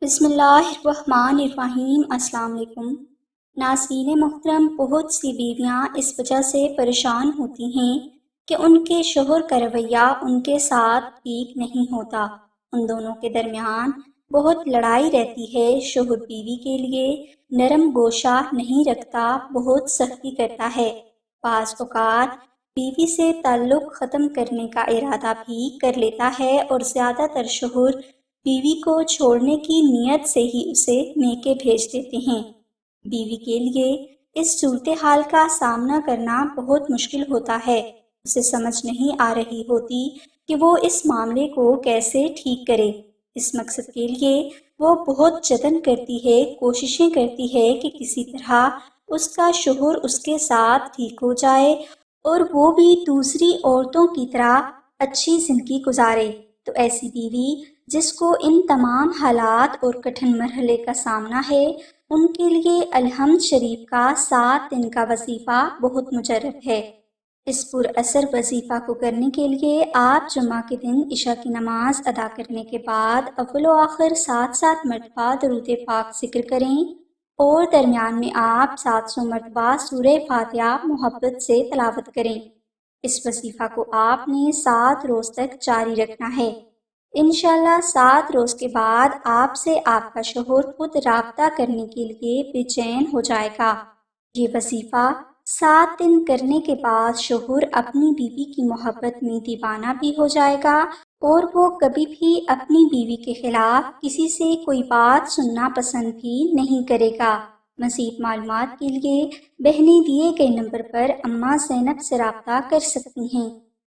بسم اللہ الرحمن الرحیم۔ السلام علیکم ناظرین محترم، بہت سی بیویاں اس وجہ سے پریشان ہوتی ہیں کہ ان کے شوہر کا رویہ ان کے ساتھ ٹھیک نہیں ہوتا۔ ان دونوں کے درمیان بہت لڑائی رہتی ہے۔ شوہر بیوی کے لیے نرم گوشہ نہیں رکھتا، بہت سختی کرتا ہے۔ بعض اوقات بیوی سے تعلق ختم کرنے کا ارادہ بھی کر لیتا ہے اور زیادہ تر شوہر بیوی کو چھوڑنے کی نیت سے ہی اسے میکے بھیج دیتے ہیں۔ بیوی کے لیے اس صورتحال کا سامنا کرنا بہت مشکل ہوتا ہے۔ اسے سمجھ نہیں آ رہی ہوتی کہ وہ اس معاملے کو کیسے ٹھیک کرے۔ اس مقصد کے لیے وہ بہت جتن کرتی ہے، کوششیں کرتی ہے کہ کسی طرح اس کا شوہر اس کے ساتھ ٹھیک ہو جائے اور وہ بھی دوسری عورتوں کی طرح اچھی زندگی گزارے۔ تو ایسی بیوی جس کو ان تمام حالات اور کٹھن مرحلے کا سامنا ہے، ان کے لیے الحمد شریف کا 7 دن کا وظیفہ بہت مجرب ہے۔ اس پر اثر وظیفہ کو کرنے کے لیے آپ جمعہ کے دن عشاء کی نماز ادا کرنے کے بعد اول و آخر 7 مرتبہ درود پاک ذکر کریں اور درمیان میں آپ 700 مرتبہ سورہ فاتحہ محبت سے تلاوت کریں۔ اس وظیفہ کو آپ نے 7 روز تک جاری رکھنا ہے۔ انشاءاللہ 7 روز کے بعد آپ سے آپ کا شوہر خود رابطہ کرنے کے لیے بے چین ہو جائے گا۔ یہ وظیفہ 7 دن کرنے کے بعد شوہر اپنی بیوی کی محبت میں دیوانہ بھی ہو جائے گا اور وہ کبھی بھی اپنی بیوی کے خلاف کسی سے کوئی بات سننا پسند بھی نہیں کرے گا۔ مزید معلومات کے لیے بہنیں دیے گئے نمبر پر اماں زینب سے رابطہ کر سکتی ہیں۔